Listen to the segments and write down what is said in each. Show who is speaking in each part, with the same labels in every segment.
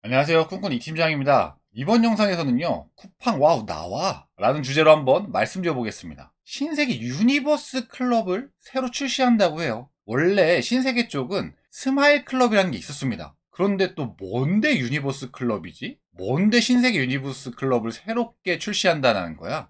Speaker 1: 안녕하세요. 쿤쿤 이팀장입니다. 이번 영상에서는요, 쿠팡 와우 나와 라는 주제로 한번 말씀드려 보겠습니다. 신세계 유니버스 클럽을 새로 출시한다고 해요. 원래 신세계 쪽은 스마일 클럽이라는 게 있었습니다. 그런데 또 뭔데 유니버스 클럽이지? 뭔데 신세계 유니버스 클럽을 새롭게 출시한다는 거야?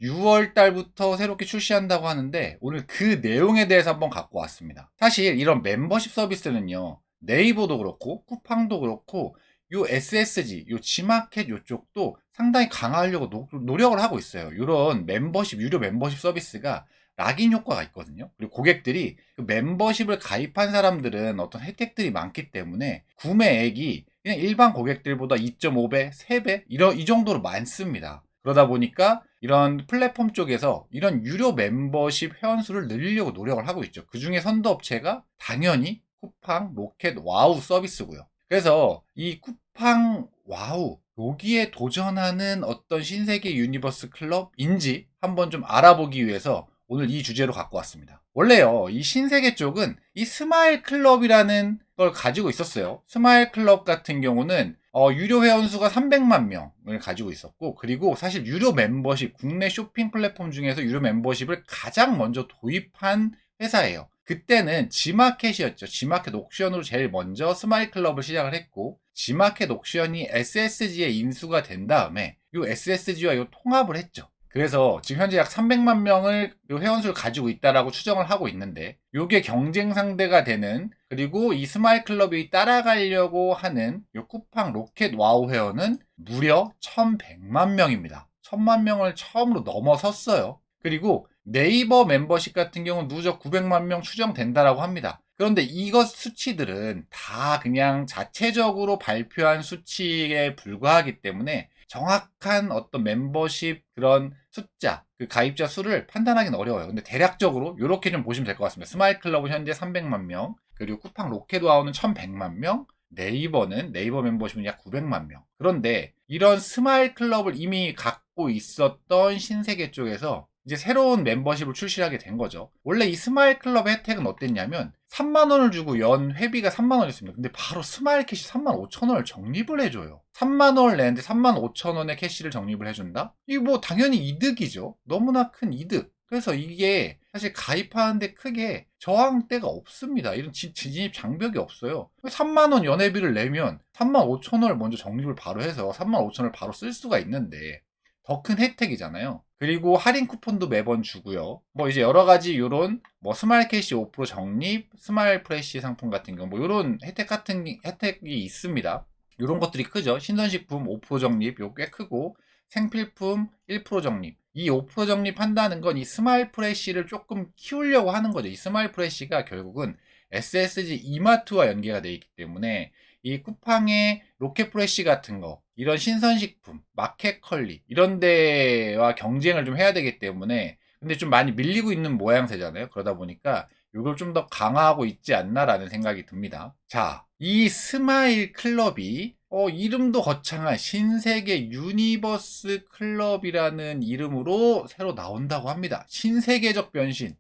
Speaker 1: 6월 달부터 새롭게 출시한다고 하는데 오늘 그 내용에 대해서 한번 갖고 왔습니다. 사실 이런 멤버십 서비스는요, 네이버도 그렇고 쿠팡도 그렇고 요 SSG, 요 지마켓 요쪽도 상당히 강화하려고 노력을 하고 있어요. 이런 멤버십, 유료 멤버십 서비스가 락인 효과가 있거든요. 그리고 고객들이 그 멤버십을 가입한 사람들은 어떤 혜택들이 많기 때문에 구매액이 그냥 일반 고객들보다 2.5배, 3배 이 정도로 많습니다. 그러다 보니까 이런 플랫폼 쪽에서 이런 유료 멤버십 회원수를 늘리려고 노력을 하고 있죠. 그 중에 선도업체가 당연히 쿠팡, 로켓, 와우 서비스고요. 그래서 이 쿠팡 와우 여기에 도전하는 어떤 신세계 유니버스 클럽인지 한번 좀 알아보기 위해서 오늘 이 주제로 갖고 왔습니다. 원래요, 이 신세계 쪽은 이 스마일 클럽이라는 걸 가지고 있었어요. 스마일 클럽 같은 경우는 유료 회원수가 300만 명을 가지고 있었고, 그리고 사실 유료 멤버십, 국내 쇼핑 플랫폼 중에서 유료 멤버십을 가장 먼저 도입한 회사예요. 그때는 지마켓이었죠. 지마켓 옥션으로 제일 먼저 스마일 클럽을 시작을 했고, 지마켓 옥션이 SSG에 인수가 된 다음에 이 SSG와 이 통합을 했죠. 그래서 지금 현재 약 300만 명을 이 회원수를 가지고 있다라고 추정을 하고 있는데, 이게 경쟁 상대가 되는, 그리고 이 스마일 클럽이 따라가려고 하는 이 쿠팡 로켓 와우 회원은 무려 1100만 명입니다. 1000만 명을 처음으로 넘어섰어요. 그리고 네이버 멤버십 같은 경우는 누적 900만 명 추정된다라고 합니다. 그런데 이것 수치들은 다 그냥 자체적으로 발표한 수치에 불과하기 때문에 정확한 어떤 멤버십 그런 숫자, 그 가입자 수를 판단하기는 어려워요. 근데 대략적으로 이렇게 좀 보시면 될 것 같습니다. 스마일 클럽은 현재 300만 명, 그리고 쿠팡 로켓와우는 1100만 명, 네이버 멤버십은 약 900만 명. 그런데 이런 스마일 클럽을 이미 갖고 있었던 신세계 쪽에서 이제 새로운 멤버십을 출시하게 된 거죠. 원래 이 스마일 클럽 혜택은 어땠냐면 3만 원을 주고 연 회비가 3만 원이었습니다. 근데 바로 스마일 캐시 3만 5천 원을 적립을 해줘요. 3만 원을 내는데 3만 5천 원의 캐시를 적립을 해준다? 이게 뭐 당연히 이득이죠. 너무나 큰 이득. 그래서 이게 사실 가입하는데 크게 저항대가 없습니다. 이런 진입 장벽이 없어요. 3만 원 연회비를 내면 3만 5천 원을 먼저 적립을 바로 해서 3만 5천 원을 바로 쓸 수가 있는데 더 큰 혜택이잖아요. 그리고 할인 쿠폰도 매번 주고요. 뭐 이제 여러 가지 요런 뭐 스마일 캐시 5% 적립, 스마일 프레시 상품 같은 경우 뭐 요런 혜택이 있습니다. 요런 것들이 크죠. 신선식품 5% 적립 요 꽤 크고, 생필품 1% 적립. 이 5% 적립한다는 건 이 스마일 프레시를 조금 키우려고 하는 거죠. 이 스마일 프레시가 결국은 SSG 이마트와 연계가 되어 있기 때문에 이 쿠팡의 로켓 프레시 같은 거, 이런 신선식품, 마켓컬리 이런 데와 경쟁을 좀 해야 되기 때문에, 근데 좀 많이 밀리고 있는 모양새잖아요. 그러다 보니까 이걸 좀 더 강화하고 있지 않나라는 생각이 듭니다. 자, 이 스마일 클럽이 이름도 거창한 신세계 유니버스 클럽이라는 이름으로 새로 나온다고 합니다. 신세계적 변신.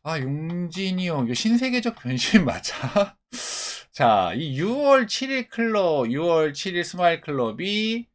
Speaker 1: 아, 용진이 형, 이거 신세계적 변신 맞아? 자, 이 6월 7일 6월 7일 스마일 클럽이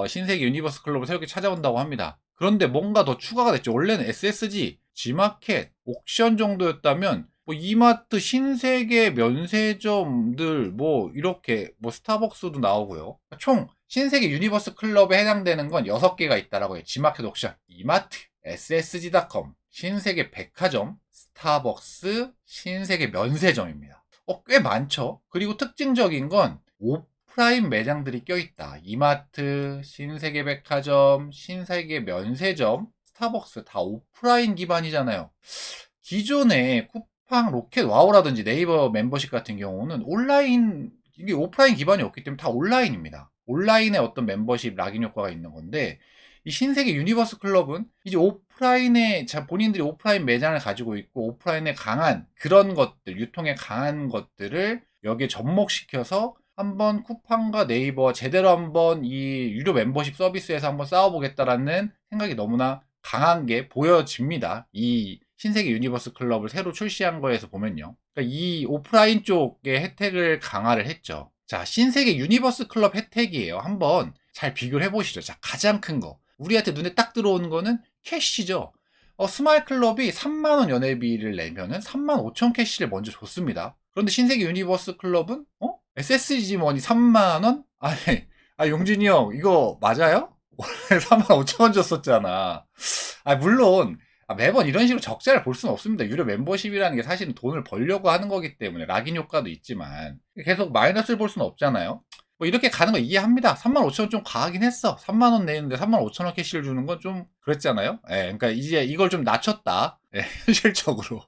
Speaker 1: 신세계 유니버스 클럽을 새롭게 찾아온다고 합니다. 그런데 뭔가 더 추가가 됐죠. 원래는 SSG, G마켓, 옥션 정도였다면 뭐 이마트, 신세계 면세점들 뭐 이렇게 뭐 스타벅스도 나오고요. 총 신세계 유니버스 클럽에 해당되는 건 6개가 있다라고 해요. G마켓, 옥션, 이마트, SSG.com, 신세계 백화점, 스타벅스, 신세계 면세점입니다. 꽤 많죠. 그리고 특징적인 건 오프라인 매장들이 껴있다. 이마트, 신세계백화점, 신세계 면세점, 스타벅스 다 오프라인 기반이잖아요. 기존에 쿠팡, 로켓, 와우라든지 네이버 멤버십 같은 경우는 온라인, 이게 오프라인 기반이 없기 때문에 다 온라인입니다. 온라인에 어떤 멤버십 락인 효과가 있는 건데, 이 신세계 유니버스 클럽은 이제 오프라인에, 본인들이 오프라인 매장을 가지고 있고 오프라인에 강한 그런 것들, 유통에 강한 것들을 여기에 접목시켜서 한번 쿠팡과 네이버와 제대로 한번 이 유료 멤버십 서비스에서 한번 싸워보겠다라는 생각이 너무나 강한 게 보여집니다. 이 신세계 유니버스 클럽을 새로 출시한 거에서 보면요. 그러니까 이 오프라인 쪽의 혜택을 강화를 했죠. 자, 신세계 유니버스 클럽 혜택이에요. 한번 잘 비교를 해보시죠. 자, 가장 큰 거. 우리한테 눈에 딱 들어오는 거는 캐시죠. 스마일 클럽이 3만원 연회비를 내면은 35,000 캐시를 먼저 줬습니다. 그런데 신세계 유니버스 클럽은, SSG 머니 3만원? 아니, 용진이 형, 이거 맞아요? 원래 35,000원 줬었잖아. 물론, 매번 이런 식으로 적자를 볼 수는 없습니다. 유료 멤버십이라는 게 사실은 돈을 벌려고 하는 거기 때문에 락인 효과도 있지만 계속 마이너스를 볼 수는 없잖아요. 뭐 이렇게 가는 거 이해합니다. 35,000원 좀 과하긴 했어. 3만원 내는데 35,000원 캐시를 주는 건 좀 그랬잖아요. 그러니까 이제 이걸 좀 낮췄다. 현실적으로.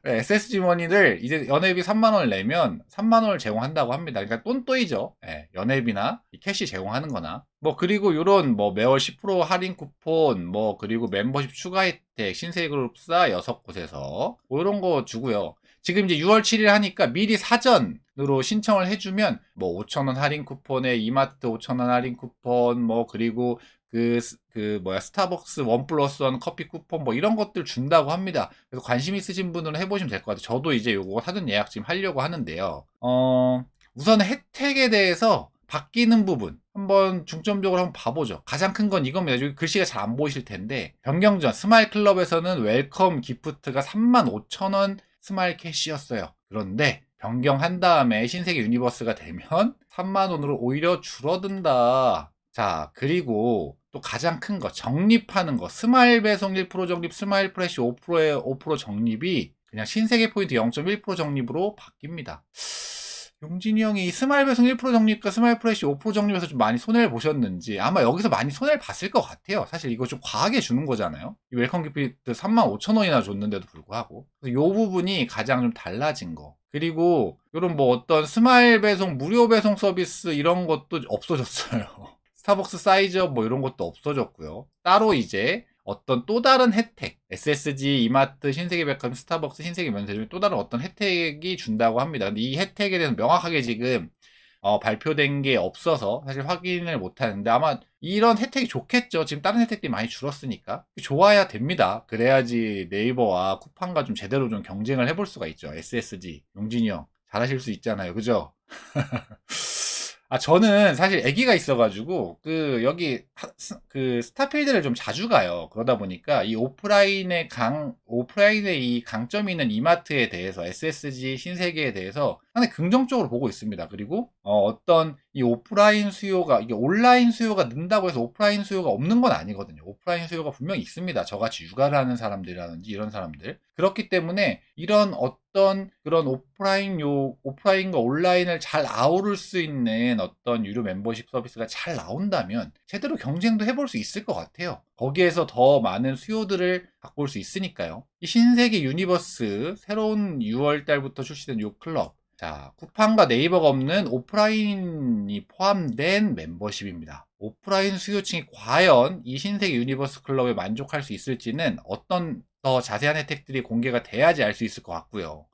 Speaker 1: SSG 머니를 이제 연회비 3만원을 내면 3만원을 제공한다고 합니다. 그러니까 똔또이죠. 연회비나 캐시 제공하는 거나. 뭐, 그리고 요런 뭐 매월 10% 할인 쿠폰, 뭐, 그리고 멤버십 추가 혜택, 신세그룹사 6곳에서 뭐 이런 거 주고요. 지금 이제 6월 7일 하니까 미리 사전으로 신청을 해주면 뭐 5,000원 할인 쿠폰에 이마트 5,000원 할인 쿠폰, 뭐, 그리고 스타벅스 1+1 커피 쿠폰 뭐 이런 것들 준다고 합니다. 그래서 관심 있으신 분들은 해보시면 될 것 같아요. 저도 이제 요거 사전 예약 지금 하려고 하는데요. 우선 혜택에 대해서 바뀌는 부분 한번 중점적으로 한번 봐보죠. 가장 큰 건 이겁니다. 여기 글씨가 잘 안 보이실 텐데 변경전 스마일 클럽에서는 웰컴 기프트가 35,000원 스마일 캐시였어요. 그런데 변경한 다음에 신세계 유니버스가 되면 3만원으로 오히려 줄어든다. 자, 그리고 또 가장 큰 거, 적립하는 거. 스마일 배송 1% 적립, 스마일 프레시 5%의 5% 적립이 그냥 신세계 포인트 0.1% 적립으로 바뀝니다. 용진이 형이 이 스마일 배송 1% 적립과 스마일 프레시 5% 적립에서 좀 많이 손해를 보셨는지 아마 여기서 많이 손해를 봤을 것 같아요. 사실 이거 좀 과하게 주는 거잖아요. 이 웰컴 기프트 35,000원이나 줬는데도 불구하고. 이 부분이 가장 좀 달라진 거. 그리고 이런 뭐 어떤 스마일 배송, 무료 배송 서비스 이런 것도 없어졌어요. 스타벅스 사이즈업 뭐 이런 것도 없어졌고요. 따로 이제 어떤 또 다른 혜택, SSG, 이마트, 신세계백화점, 스타벅스, 신세계면세점 또 다른 어떤 혜택이 준다고 합니다. 근데 이 혜택에 대해서 명확하게 지금 발표된 게 없어서 사실 확인을 못 하는데 아마 이런 혜택이 좋겠죠. 지금 다른 혜택들이 많이 줄었으니까. 좋아야 됩니다. 그래야지 네이버와 쿠팡과 좀 제대로 좀 경쟁을 해볼 수가 있죠. SSG, 용진이 형 잘하실 수 있잖아요. 그죠? 저는 사실 아기가 있어가지고, 스타필드를 좀 자주 가요. 그러다 보니까, 오프라인의 이 강점이 있는 이마트에 대해서, SSG 신세계에 대해서 상당히 긍정적으로 보고 있습니다. 그리고, 어떤 이 오프라인 수요가, 이게 온라인 수요가 는다고 해서 오프라인 수요가 없는 건 아니거든요. 오프라인 수요가 분명히 있습니다. 저같이 육아를 하는 사람들이라든지 이런 사람들. 그렇기 때문에, 이런 어떤 그런 오프라인과 온라인을 잘 아우를 수 있는 어떤 유료 멤버십 서비스가 잘 나온다면 제대로 경쟁도 해볼 수 있을 것 같아요. 거기에서 더 많은 수요들을 갖고 올 수 있으니까요. 이 신세계 유니버스 새로운 6월 달부터 출시된 요 클럽. 자, 쿠팡과 네이버가 없는 오프라인이 포함된 멤버십입니다. 오프라인 수요층이 과연 이 신세계 유니버스 클럽에 만족할 수 있을지는 어떤 더 자세한 혜택들이 공개가 돼야지 알 수 있을 것 같고요.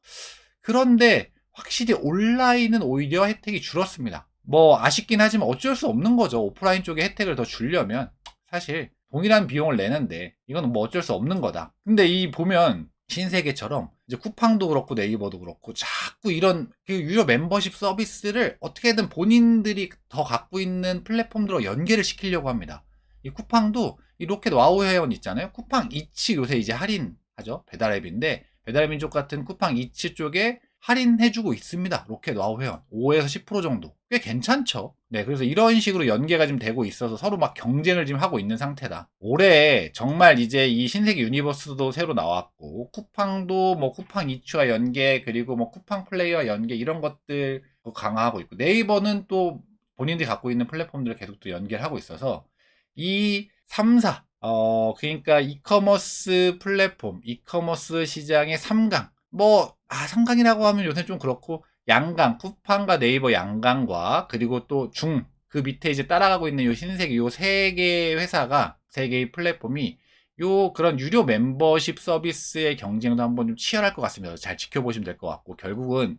Speaker 1: 그런데 확실히 온라인은 오히려 혜택이 줄었습니다. 뭐 아쉽긴 하지만 어쩔 수 없는 거죠. 오프라인 쪽에 혜택을 더 주려면 사실 동일한 비용을 내는데 이건 뭐 어쩔 수 없는 거다. 근데 이 보면 신세계처럼 이제 쿠팡도 그렇고 네이버도 그렇고 자꾸 이런 유료 멤버십 서비스를 어떻게든 본인들이 더 갖고 있는 플랫폼들로 연계를 시키려고 합니다. 이 쿠팡도 이 로켓 와우 회원 있잖아요. 쿠팡 이츠 요새 이제 할인하죠. 배달앱인데 배달앱 쪽 같은 쿠팡 이츠 쪽에 할인해주고 있습니다. 로켓 와우 회원 5에서 10% 정도 꽤 괜찮죠. 네, 그래서 이런 식으로 연계가 좀 되고 있어서 서로 막 경쟁을 지금 하고 있는 상태다. 올해 정말 이제 이 신세계 유니버스도 새로 나왔고 쿠팡도 뭐 쿠팡 이츠와 연계 그리고 뭐 쿠팡 플레이와 연계 이런 것들 강화하고 있고 네이버는 또 본인들이 갖고 있는 플랫폼들을 계속 또 연계를 하고 있어서 이 3사 그러니까 이커머스 플랫폼 이커머스 시장의 3강 3강이라고 하면 요새 좀 그렇고 양강 쿠팡과 네이버 양강과 그리고 또 그 밑에 이제 따라가고 있는 요 신세계 요 세 개의 회사가 세 개의 플랫폼이 요 그런 유료 멤버십 서비스의 경쟁도 한번 좀 치열할 것 같습니다. 잘 지켜보시면 될 것 같고 결국은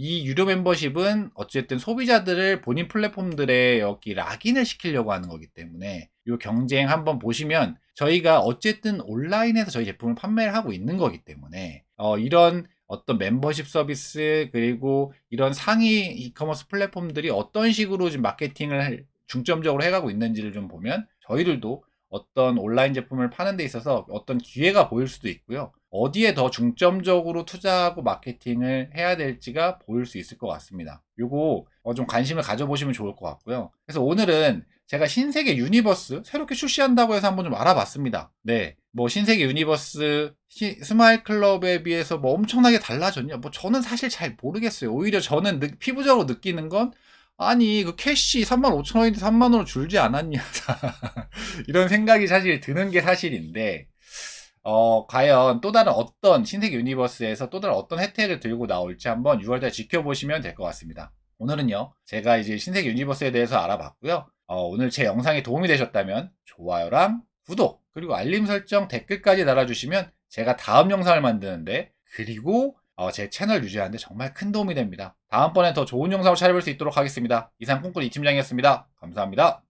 Speaker 1: 이 유료 멤버십은 어쨌든 소비자들을 본인 플랫폼들에 여기 락인을 시키려고 하는 거기 때문에 이 경쟁 한번 보시면 저희가 어쨌든 온라인에서 저희 제품을 판매를 하고 있는 거기 때문에 이런 어떤 멤버십 서비스 그리고 이런 상위 이커머스 플랫폼들이 어떤 식으로 지금 마케팅을 중점적으로 해가고 있는지를 좀 보면 저희들도 어떤 온라인 제품을 파는 데 있어서 어떤 기회가 보일 수도 있고요. 어디에 더 중점적으로 투자하고 마케팅을 해야 될지가 보일 수 있을 것 같습니다. 요거 좀 관심을 가져보시면 좋을 것 같고요. 그래서 오늘은 제가 신세계 유니버스 새롭게 출시한다고 해서 한번 좀 알아봤습니다. 네, 뭐 신세계 유니버스 스마일 클럽에 비해서 뭐 엄청나게 달라졌냐? 뭐 저는 사실 잘 모르겠어요. 오히려 저는 피부적으로 느끼는 건 아니 그 캐시 35,000원인데 3만원으로 줄지 않았냐 이런 생각이 사실 드는 게 사실인데 과연 또 다른 어떤 신세계 유니버스에서 또 다른 어떤 혜택을 들고 나올지 한번 6월달 지켜보시면 될 것 같습니다. 오늘은요 제가 이제 신세계 유니버스에 대해서 알아봤고요. 오늘 제 영상이 도움이 되셨다면 좋아요랑 구독 그리고 알림 설정 댓글까지 달아주시면 제가 다음 영상을 만드는데 그리고 제 채널 유지하는데 정말 큰 도움이 됩니다. 다음번엔 더 좋은 영상으로 찾아뵐 수 있도록 하겠습니다. 이상 꿈꾸는 이팀장이었습니다. 감사합니다.